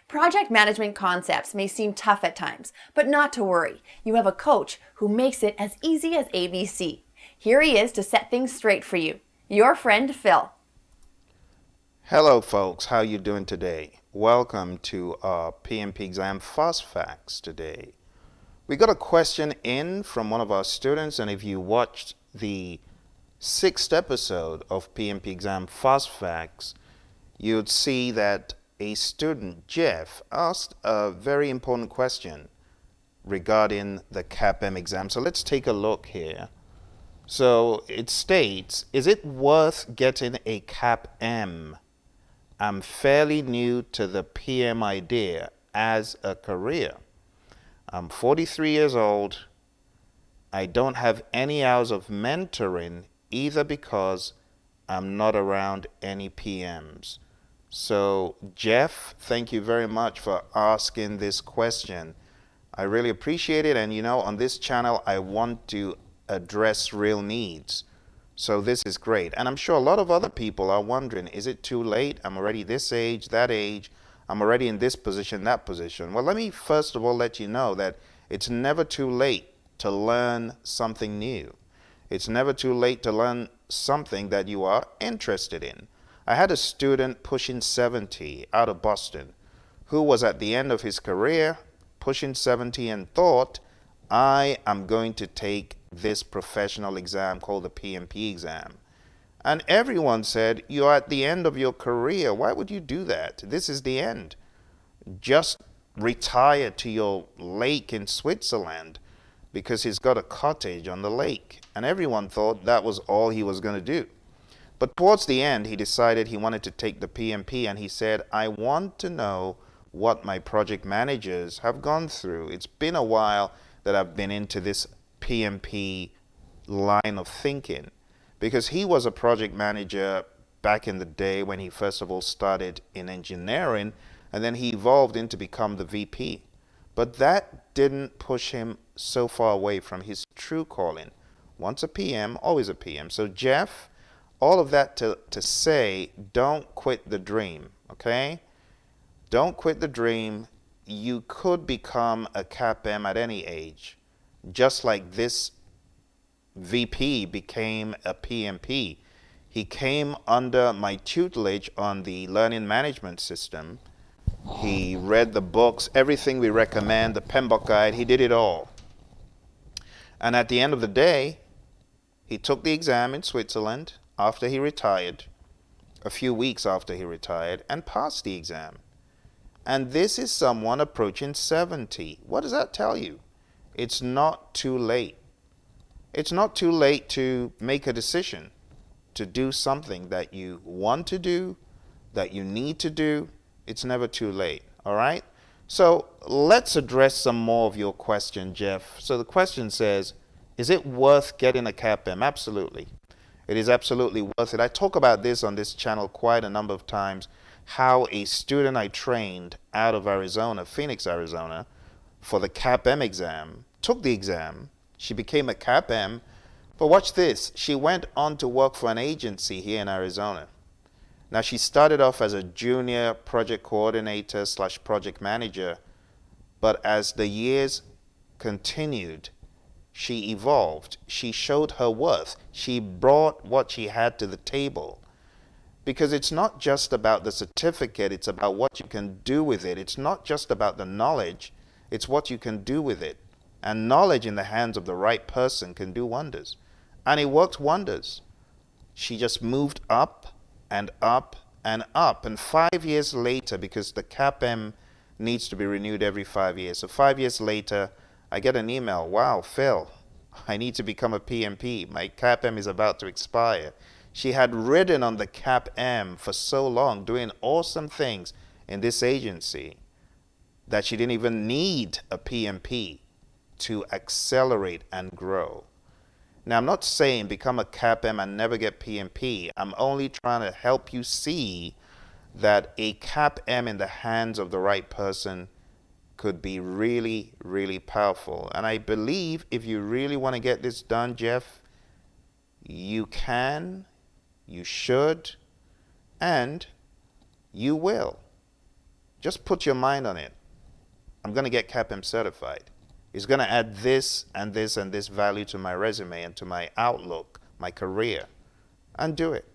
Project management concepts may seem tough at times, but not to worry. You have a coach who makes it as easy as ABC. Here he is to set things straight for you. Your friend, Phil. Hello folks, how you doing today? Welcome to our PMP exam fast facts today. We got a question in from one of our students, and if you watched the 6th episode of PMP exam fast facts, you'd see that a student, Jeff, asked a very important question regarding the CAPM exam. So let's take a look here. So it states, is it worth getting a CAPM? I'm fairly new to the PM idea as a career. I'm 43 years old. I don't have any hours of mentoring either because I'm not around any PMs. So Jeff, thank you very much for asking this question. I really appreciate it, and on this channel I want to address real needs. So this is great. And I'm sure a lot of other people are wondering, is it too late? I'm already this age, that age. I'm already in this position, that position. Well, let me first of all let you know that it's never too late to learn something new. It's never too late to learn something that you are interested in. I had a student pushing 70 out of Boston who was at the end of his career, pushing 70, and thought, I am going to take this professional exam called the PMP exam. And everyone said, you're at the end of your career. Why would you do that? This is the end. Just retire to your lake in Switzerland, because he's got a cottage on the lake. And everyone thought that was all he was going to do. But towards the end, he decided he wanted to take the PMP, and he said, I want to know what my project managers have gone through. It's been a while that I've been into this PMP line of thinking, because he was a project manager back in the day when he first of all started in engineering, and then he evolved into become the VP. But that didn't push him so far away from his true calling. Once a PM, always a PM. So Jeff, all of that to say, don't quit the dream, okay? Don't quit the dream. You could become a CAPM at any age, just like this VP became a PMP. He came under my tutelage on the learning management system. He read the books, everything we recommend, the PMBOK guide, he did it all. And at the end of the day, he took the exam in Switzerland after he retired, a few weeks after he retired, and passed the exam. And this is someone approaching 70. What does that tell you? It's not too late. It's not too late to make a decision to do something that you want to do, that you need to do. It's never too late, all right? So let's address some more of your question, Jeff. So the question says, is it worth getting a CAPM? Absolutely. It is absolutely worth it. I talk about this on this channel quite a number of times, how a student I trained out of Arizona, Phoenix, Arizona, for the CAPM exam, took the exam. She became a CAPM. But watch this. She went on to work for an agency here in Arizona. Now, she started off as a junior project coordinator / project manager, but as the years continued, she evolved. She showed her worth. She brought what she had to the table. Because it's not just about the certificate, it's about what you can do with it. It's not just about the knowledge, it's what you can do with it. And knowledge in the hands of the right person can do wonders. And it worked wonders. She just moved up and up and up. And 5 years later, because the CAPM needs to be renewed every 5 years. So 5 years later, I get an email. Wow, Phil, I need to become a PMP. My CAPM is about to expire. She had ridden on the CAPM for so long, doing awesome things in this agency, that she didn't even need a PMP to accelerate and grow. Now, I'm not saying become a CAPM and never get PMP. I'm only trying to help you see that a CAPM in the hands of the right person could be really, really powerful. And I believe if you really want to get this done, Jeff, you can, you should, and you will. Just put your mind on it. I'm going to get CAPM certified. It's going to add this and this and this value to my resume and to my outlook, my career, and do it.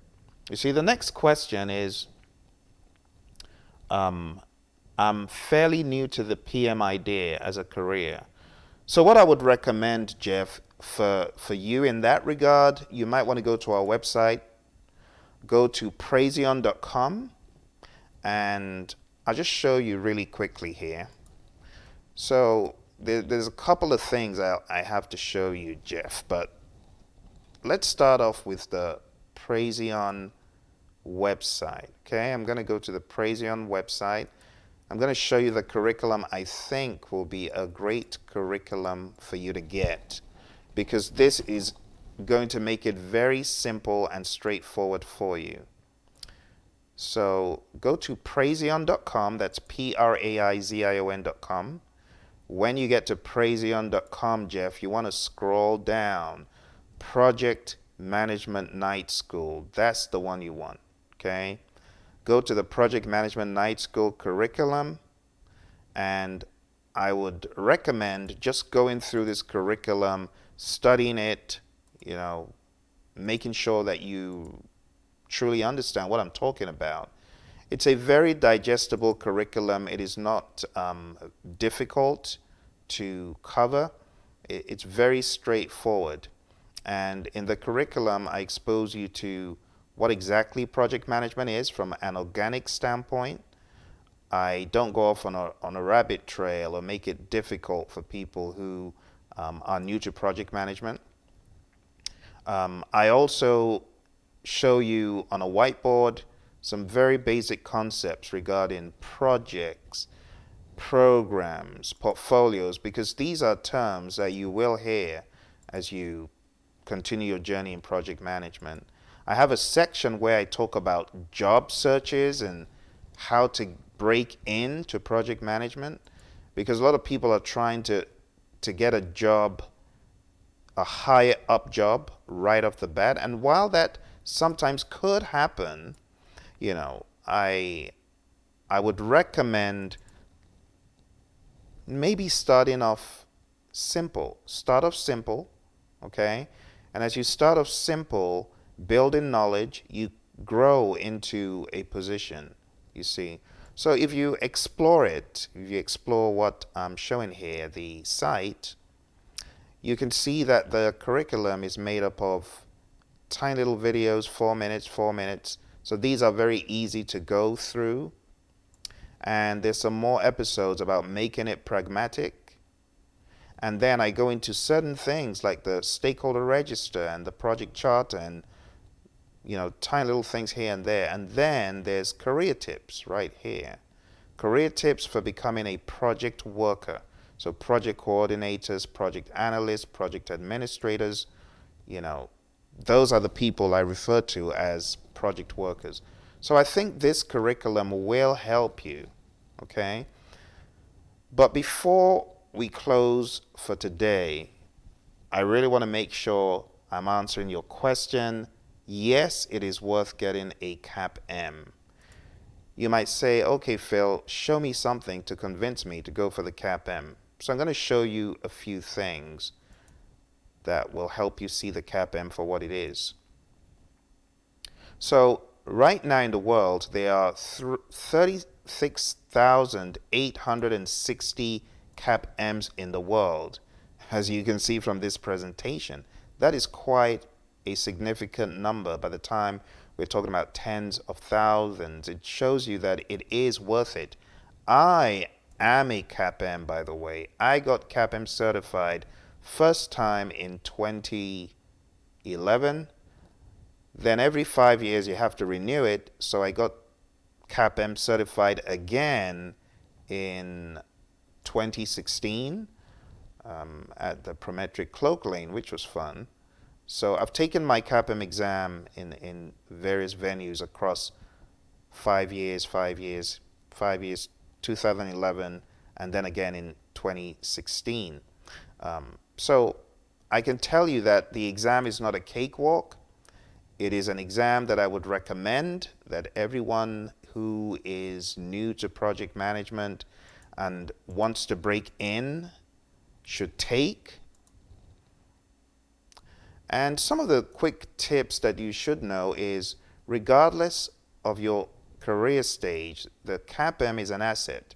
You see, the next question is, I'm fairly new to the PM idea as a career. So what I would recommend, Jeff, for you in that regard, you might want to go to our website, go to Praizion.com, and I'll just show you really quickly here. So there's a couple of things I have to show you, Jeff, but let's start off with the Praizion website. Okay, I'm going to go to the Praizion website. I'm going to show you the curriculum I think will be a great curriculum for you to get, because this is going to make it very simple and straightforward for you. So go to Praizion.com, that's Praizion.com. When you get to Praizion.com, Jeff, you want to scroll down. Project Management Night School, that's the one you want, okay? Go to the Project Management Night School curriculum, and I would recommend just going through this curriculum, studying it, you know, making sure that you truly understand what I'm talking about. It's a very digestible curriculum. It is not difficult to cover. It's very straightforward. And in the curriculum, I expose you to what exactly project management is from an organic standpoint. I don't go off on a rabbit trail or make it difficult for people who are new to project management. I also show you on a whiteboard some very basic concepts regarding projects, programs, portfolios, because these are terms that you will hear as you continue your journey in project management. I have a section where I talk about job searches and how to break into project management, because a lot of people are trying to get a job, a higher up job right off the bat. And while that sometimes could happen, you know, I would recommend maybe starting off simple. Start off simple, okay? And as you start off simple, building knowledge, you grow into a position, you see. So if you explore it, if you explore what I'm showing here, the site, you can see that the curriculum is made up of tiny little videos, 4 minutes, 4 minutes. So these are very easy to go through. And there's some more episodes about making it pragmatic. And then I go into certain things like the stakeholder register and the project charter and, you know, tiny little things here and there. And then there's career tips right here. Career tips for becoming a project worker. So project coordinators, project analysts, project administrators, you know, those are the people I refer to as project workers. So I think this curriculum will help you, okay? But before we close for today, I really want to make sure I'm answering your question. Yes, it is worth getting a CAPM. You might say, okay, Phil, show me something to convince me to go for the CAPM. So I'm going to show you a few things that will help you see the CAPM for what it is. So right now in the world, there are 36,860 CAPMs in the world. As you can see from this presentation, that is quite a significant number. By the time we're talking about tens of thousands, it shows you that it is worth it. I am a CAPM, by the way. I got CAPM certified first time in 2011. Then every 5 years you have to renew it. So I got CAPM certified again in 2016 at the Prometric Cloak Lane, which was fun. So I've taken my CAPM exam in various venues across 5 years, 2011, and then again in 2016. So I can tell you that the exam is not a cakewalk. It is an exam that I would recommend that everyone who is new to project management and wants to break in should take. And some of the quick tips that you should know is, regardless of your career stage, the CAPM is an asset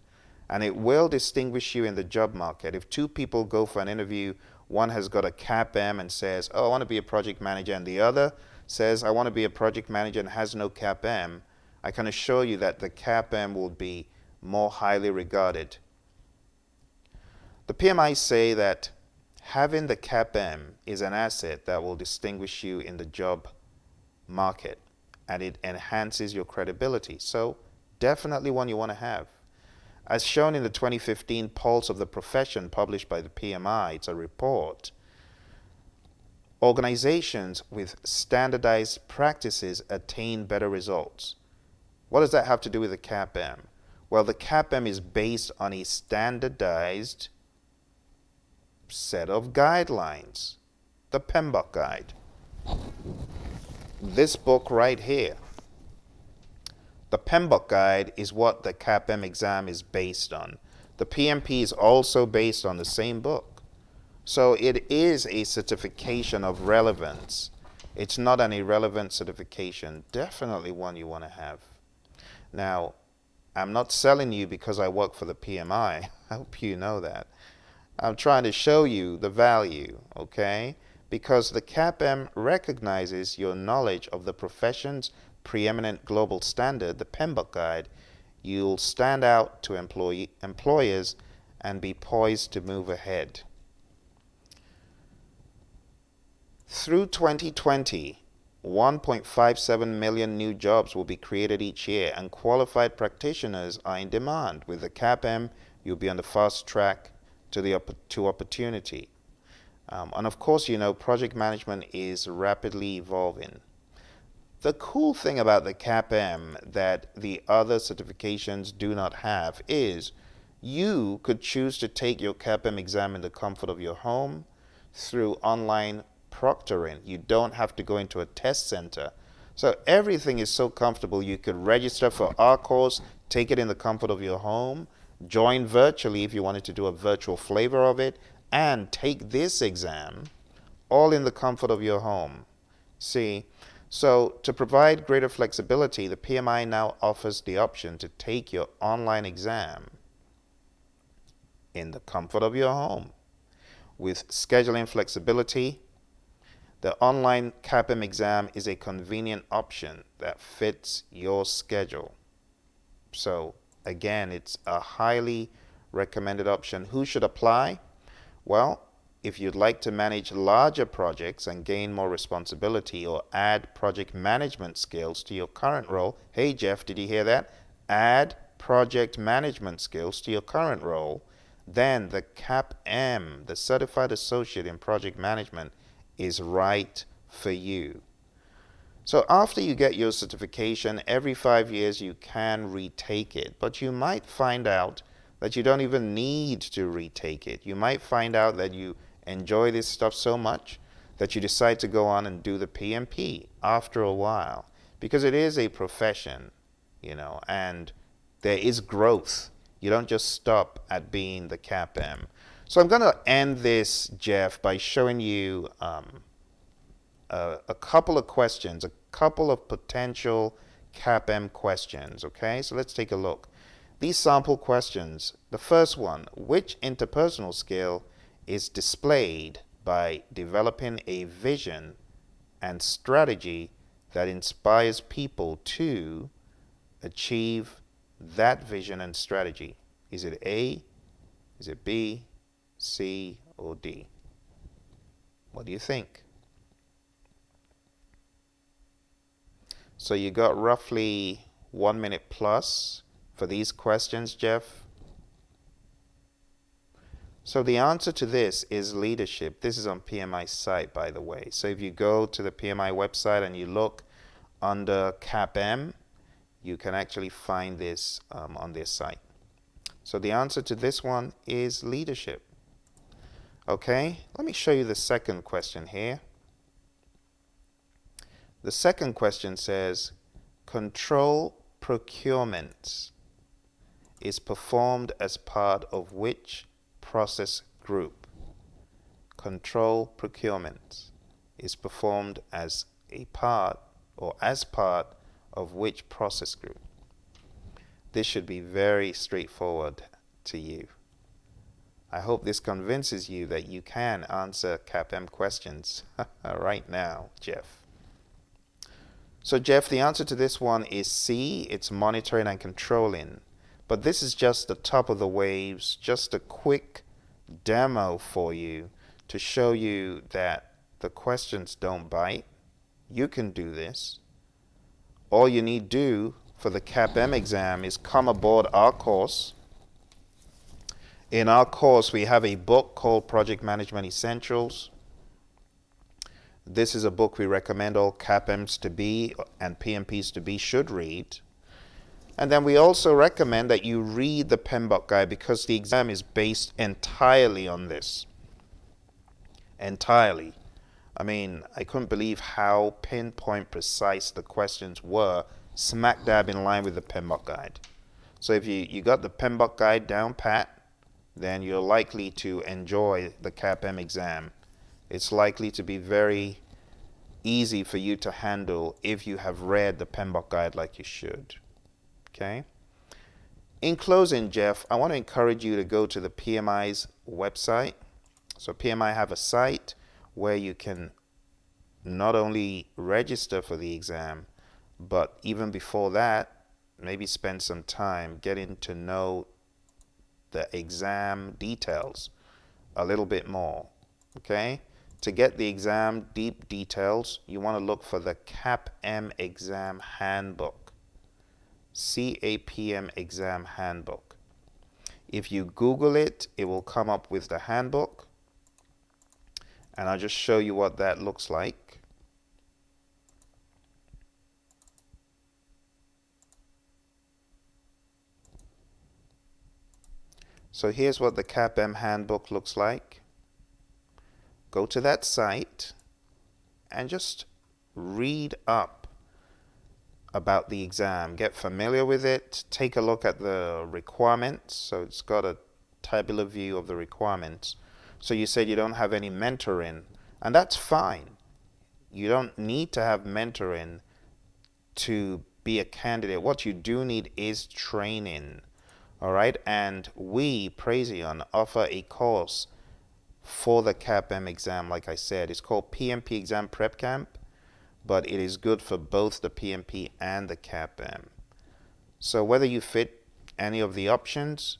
and it will distinguish you in the job market. If two people go for an interview, one has got a CAPM and says, oh, I want to be a project manager, and the other says, I want to be a project manager and has no CAPM, I can assure you that the CAPM will be more highly regarded. The PMI say that having the CAPM is an asset that will distinguish you in the job market, and it enhances your credibility. So definitely one you want to have. As shown in the 2015 Pulse of the Profession published by the PMI, it's a report. Organizations with standardized practices attain better results. What does that have to do with the CAPM? Well, the CAPM is based on a standardized set of guidelines, the PMBOK guide. This book right here, the PMBOK guide, is what the CAPM exam is based on. The PMP is also based on the same book. So it is a certification of relevance. It's not an irrelevant certification. Definitely one you want to have. Now, I'm not selling you because I work for the PMI. I hope you know that. I'm trying to show you the value, okay? Because the CAPM recognizes your knowledge of the profession's preeminent global standard, the PMBOK guide. You'll stand out to employers and be poised to move ahead. Through 2020, 1.57 million new jobs will be created each year, and qualified practitioners are in demand. With the CAPM, you'll be on the fast track to opportunity. And of course, you know, project management is rapidly evolving. The cool thing about the CAPM that the other certifications do not have is you could choose to take your CAPM exam in the comfort of your home through online proctoring. You don't have to go into a test center. So everything is so comfortable. You could register for our course, take it in the comfort of your home, join virtually if you wanted to do a virtual flavor of it, and take this exam all in the comfort of your home. See, so to provide greater flexibility, the PMI now offers the option to take your online exam in the comfort of your home. With scheduling flexibility, the online CAPM exam is a convenient option that fits your schedule. So again, it's a highly recommended option. Who should apply? Well, if you'd like to manage larger projects and gain more responsibility or add project management skills to your current role. Hey Jeff, did you hear that? Add project management skills to your current role. Then the CAPM, the Certified Associate in Project Management, is right for you. So after you get your certification, every 5 years you can retake it, but you might find out that you don't even need to retake it. You might find out that you enjoy this stuff so much that you decide to go on and do the PMP after a while, because it is a profession, you know, and there is growth. You don't just stop at being the CAPM. So I'm going to end this, Jeff, by showing you a couple of questions, a couple of potential CAPM questions, okay? So let's take a look. These sample questions, the first one, which interpersonal skill is displayed by developing a vision and strategy that inspires people to achieve that vision and strategy? Is it A, is it B, C, or D? What do you think? So you got roughly 1 minute plus for these questions, Jeff. So the answer to this is leadership. This is on PMI's site, by the way. So if you go to the PMI website and you look under CAPM, you can actually find this on their site. So the answer to this one is leadership. Okay, let me show you the second question here. The second question says, control procurement is performed as part of which process group? Control procurement is performed as a part or as part of which process group? This should be very straightforward to you. I hope this convinces you that you can answer CAPM questions right now, Jeff. So Jeff, the answer to this one is C. It's monitoring and controlling. But this is just the top of the waves, just a quick demo for you to show you that the questions don't bite. You can do this. All you need to do for the CAPM exam is come aboard our course. In our course, we have a book called Project Management Essentials. This is a book we recommend all CAPMs to be and PMPs to be should read. And then we also recommend that you read the PMBOK guide because the exam is based entirely on this. Entirely. I mean, I couldn't believe how pinpoint precise the questions were, smack dab in line with the PMBOK guide. So if you got the PMBOK guide down pat, then you're likely to enjoy the CAPM exam. It's likely to be very easy for you to handle if you have read the PMBOK guide like you should. Okay? In closing, Jeff, I want to encourage you to go to the PMI's website. So PMI have a site where you can not only register for the exam, but even before that, maybe spend some time getting to know the exam details a little bit more. Okay? To get the exam deep details, you want to look for the CAPM Exam Handbook. CAPM Exam Handbook. If you Google it, it will come up with the handbook. And I'll just show you what that looks like. So here's what the CAPM Handbook looks like. Go to that site and just read up about the exam. Get familiar with it. Take a look at the requirements. So it's got a tabular view of the requirements. So you said you don't have any mentoring, and that's fine. You don't need to have mentoring to be a candidate. What you do need is training. All right, and we, Praizion, offer a course for the CAPM exam. Like I said, it's called PMP Exam Prep Camp, but it is good for both the PMP and the CAPM. So whether you fit any of the options,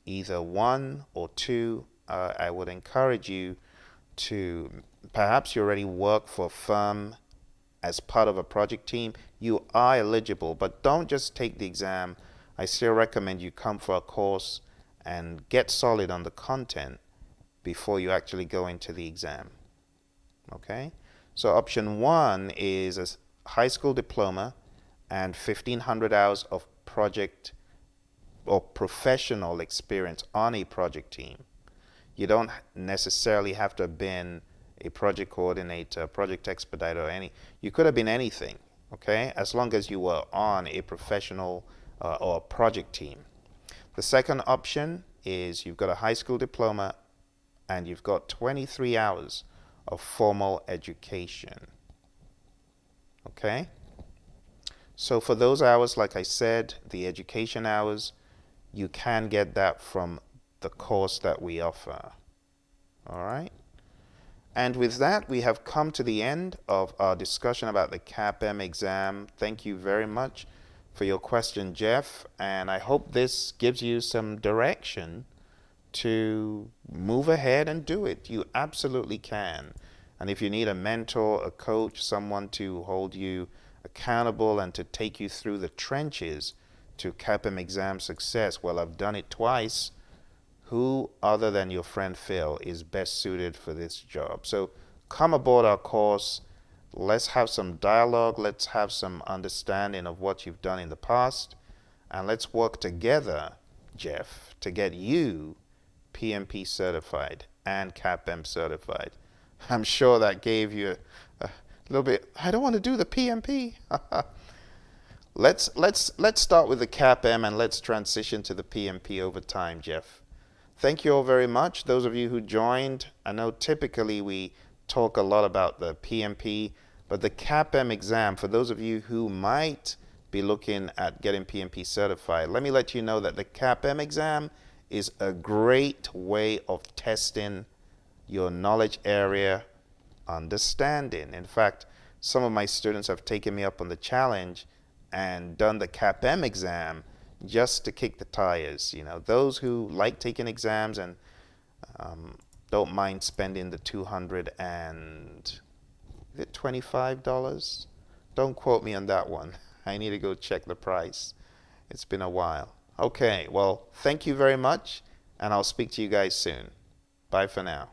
either one or two, I would encourage you to, perhaps you already work for a firm as part of a project team. You are eligible, but don't just take the exam. I still recommend you come for a course and get solid on the content before you actually go into the exam. Okay? So option one is a high school diploma and 1,500 hours of project or professional experience on a project team. You don't necessarily have to have been a project coordinator, project expediter, or any. You could have been anything, okay? As long as you were on a professional or a project team. The second option is you've got a high school diploma and you've got 23 hours of formal education. Okay? So for those hours, like I said, the education hours, you can get that from the course that we offer. All right? And with that, we have come to the end of our discussion about the CAPM exam. Thank you very much for your question, Jeff, and I hope this gives you some direction to move ahead and do it. You absolutely can. And if you need a mentor, a coach, someone to hold you accountable and to take you through the trenches to CAPM exam success, well, I've done it twice. Who other than your friend Phil is best suited for this job? So come aboard our course. Let's have some dialogue. Let's have some understanding of what you've done in the past. And let's work together, Jeff, to get you PMP certified and CAPM certified. I'm sure that gave you a little bit, I don't want to do the PMP. Let's start with the CAPM and let's transition to the PMP over time, Jeff. Thank you all very much. Those of you who joined, I know typically we talk a lot about the PMP, but the CAPM exam, for those of you who might be looking at getting PMP certified, let me let you know that the CAPM exam is a great way of testing your knowledge area understanding. In fact, some of my students have taken me up on the challenge and done the CAPM exam just to kick the tires. You know, those who like taking exams and don't mind spending the $225. Don't quote me on that one. I need to go check the price. It's been a while. Okay, well, thank you very much, and I'll speak to you guys soon. Bye for now.